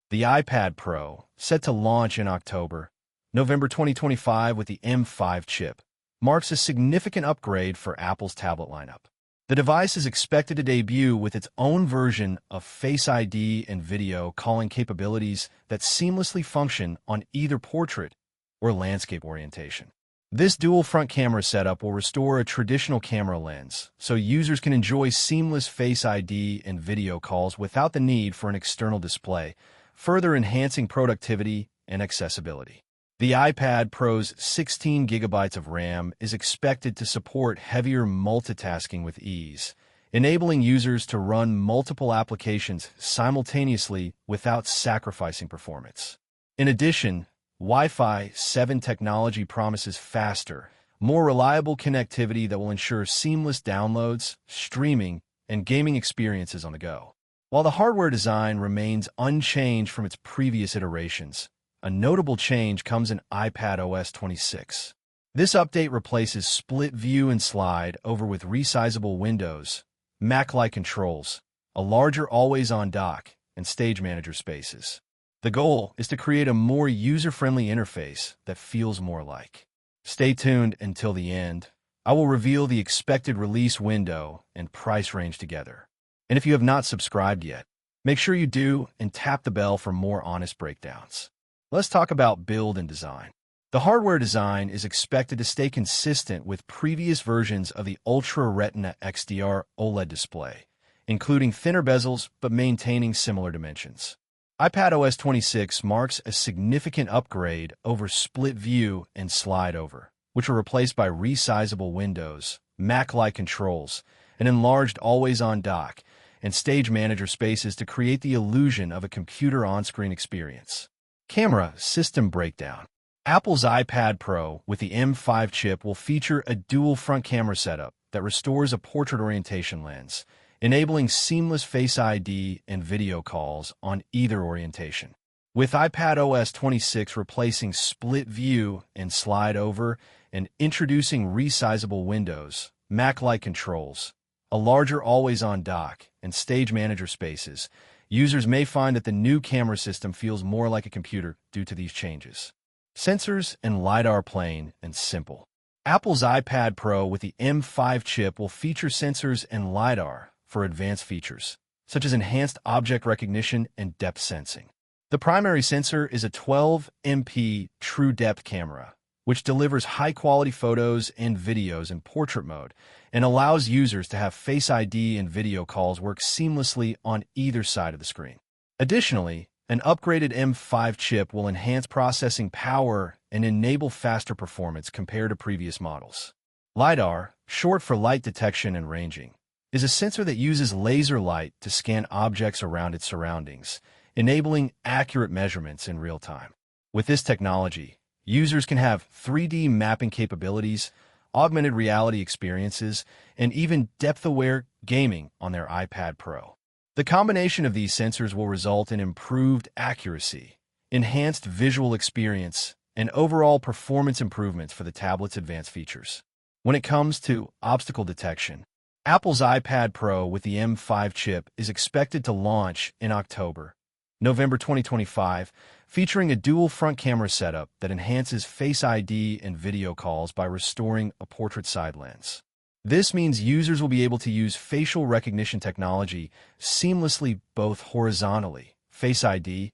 The iPad Pro, set to launch in November 2025 with the M5 chip, marks a significant upgrade for Apple's tablet lineup. The device is expected to debut with its own version of Face ID and video calling capabilities that seamlessly function on either portrait or landscape orientation. This dual front camera setup will restore a traditional camera lens, so users can enjoy seamless Face ID and video calls without the need for an external display, further enhancing productivity and accessibility. The iPad Pro's 16 gigabytes of RAM is expected to support heavier multitasking with ease, enabling users to run multiple applications simultaneously without sacrificing performance. In addition, Wi-Fi 7 technology promises faster, more reliable connectivity that will ensure seamless downloads, streaming, and gaming experiences on the go. While the hardware design remains unchanged from its previous iterations, a notable change comes in iPadOS 26. This update replaces split view and slide over with resizable windows, Mac-like controls, a larger always-on dock, and stage manager spaces. The goal is to create a more user-friendly interface that feels more like. Stay tuned until the end. I will reveal the expected release window and price range together. And if you have not subscribed yet, make sure you do and tap the bell for more honest breakdowns. Let's talk about build and design. The hardware design is expected to stay consistent with previous versions of the Ultra Retina XDR OLED display, including thinner bezels but maintaining similar dimensions. iPadOS 26 marks a significant upgrade over split view and slide over, which were replaced by resizable windows, Mac-like controls, an enlarged always-on dock, and stage manager spaces to create the illusion of a computer on-screen experience. Camera system breakdown. Apple's iPad Pro with the M5 chip will feature a dual front camera setup that restores a portrait orientation lens, enabling seamless Face ID and video calls on either orientation. With iPadOS 26 replacing split view and slide over and introducing resizable windows, Mac-like controls, a larger always-on dock, and stage manager spaces, users may find that the new camera system feels more like a computer due to these changes. Sensors and LiDAR plain and simple. Apple's iPad Pro with the M5 chip will feature sensors and LiDAR for advanced features, such as enhanced object recognition and depth sensing. The primary sensor is a 12MP true depth camera, which delivers high-quality photos and videos in portrait mode and allows users to have Face ID and video calls work seamlessly on either side of the screen. Additionally, an upgraded M5 chip will enhance processing power and enable faster performance compared to previous models. LiDAR, short for light detection and ranging, is a sensor that uses laser light to scan objects around its surroundings, enabling accurate measurements in real time. With this technology, users can have 3D mapping capabilities, augmented reality experiences, and even depth-aware gaming on their iPad Pro. The combination of these sensors will result in improved accuracy, enhanced visual experience, and overall performance improvements for the tablet's advanced features. When it comes to obstacle detection, Apple's iPad Pro with the M5 chip is expected to launch in November 2025, featuring a dual front camera setup that enhances Face ID and video calls by restoring a portrait side lens. This means users will be able to use facial recognition technology seamlessly both horizontally, Face ID,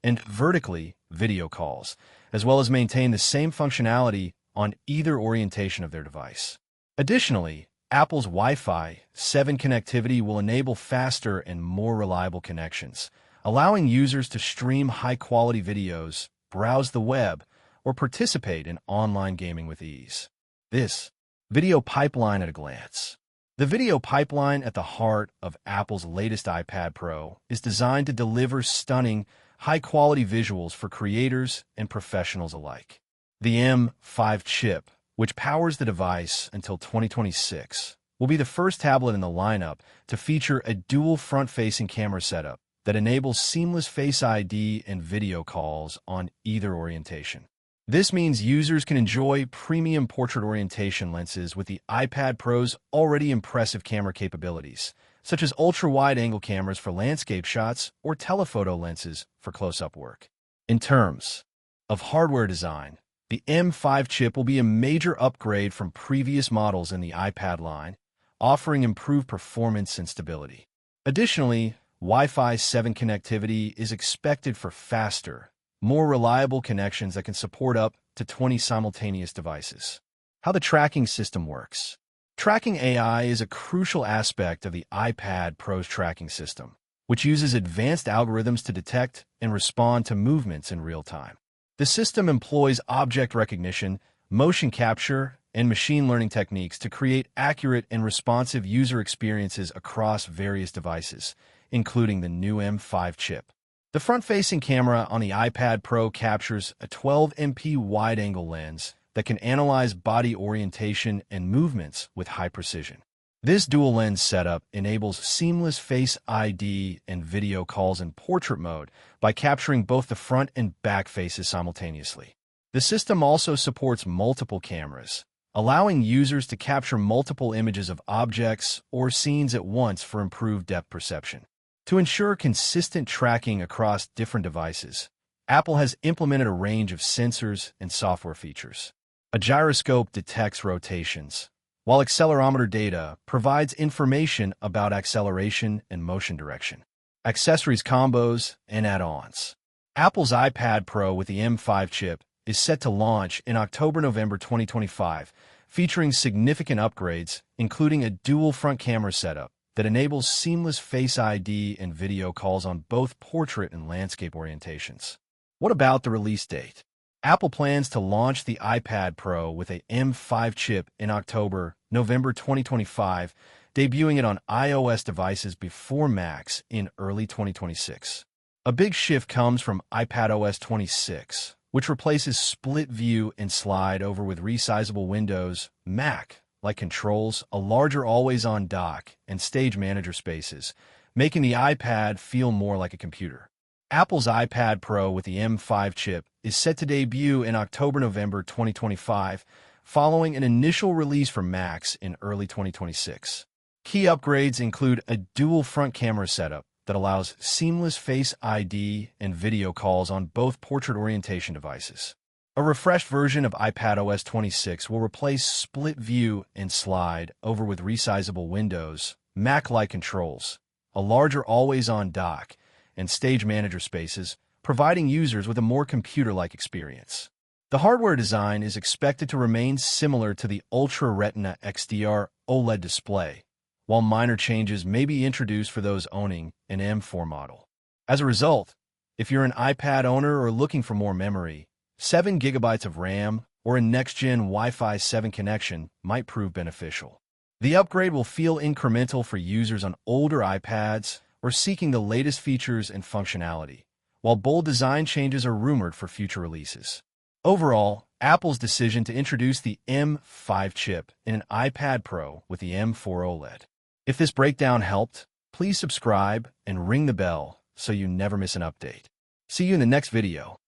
and vertically, video calls, as well as maintain the same functionality on either orientation of their device. Additionally, Apple's Wi-Fi 7 connectivity will enable faster and more reliable connections, allowing users to stream high-quality videos, browse the web, or participate in online gaming with ease. This video pipeline at a glance. The video pipeline at the heart of Apple's latest iPad Pro is designed to deliver stunning, high-quality visuals for creators and professionals alike. The M5 chip, which powers the device until 2026, will be the first tablet in the lineup to feature a dual front-facing camera setup that enables seamless Face ID and video calls on either orientation. This means users can enjoy premium portrait orientation lenses with the iPad Pro's already impressive camera capabilities, such as ultra-wide-angle cameras for landscape shots or telephoto lenses for close-up work. In terms of hardware design, the M5 chip will be a major upgrade from previous models in the iPad line, offering improved performance and stability. Additionally, Wi-Fi 7 connectivity is expected for faster, more reliable connections that can support up to 20 simultaneous devices. How the tracking system works. Tracking AI is a crucial aspect of the iPad Pro's tracking system, which uses advanced algorithms to detect and respond to movements in real time. The system employs object recognition, motion capture, and machine learning techniques to create accurate and responsive user experiences across various devices, including the new M5 chip. The front-facing camera on the iPad Pro captures a 12MP wide-angle lens that can analyze body orientation and movements with high precision. This dual-lens setup enables seamless Face ID and video calls in portrait mode by capturing both the front and back faces simultaneously. The system also supports multiple cameras, allowing users to capture multiple images of objects or scenes at once for improved depth perception. To ensure consistent tracking across different devices, Apple has implemented a range of sensors and software features. A gyroscope detects rotations, while accelerometer data provides information about acceleration and motion direction. Accessories combos and add-ons. Apple's iPad Pro with the M5 chip is set to launch in October-November 2025, featuring significant upgrades, including a dual front camera setup that enables seamless Face ID and video calls on both portrait and landscape orientations. What about the release date? Apple plans to launch the iPad Pro with a M5 chip in October-November 2025, debuting it on iOS devices before Macs in early 2026. A big shift comes from iPadOS 26, which replaces split view and slide over with resizable windows, Mac-like controls, a larger always-on dock, and stage manager spaces, making the iPad feel more like a computer. Apple's iPad Pro with the M5 chip is set to debut in October-November 2025, following an initial release for Macs in early 2026. Key upgrades include a dual front camera setup that allows seamless Face ID and video calls on both portrait orientation devices. A refreshed version of iPadOS 26 will replace split view and slide over with resizable windows, Mac-like controls, a larger always-on dock, and stage manager spaces, providing users with a more computer-like experience. The hardware design is expected to remain similar to the Ultra Retina XDR OLED display, while minor changes may be introduced for those owning an M4 model. As a result, if you're an iPad owner or looking for more memory, 7 GB of RAM or a next-gen Wi-Fi 7 connection might prove beneficial. The upgrade will feel incremental for users on older iPads or seeking the latest features and functionality, while bold design changes are rumored for future releases. Overall, Apple's decision to introduce the M5 chip in an iPad Pro with the M4 OLED. If this breakdown helped, please subscribe and ring the bell so you never miss an update. See you in the next video.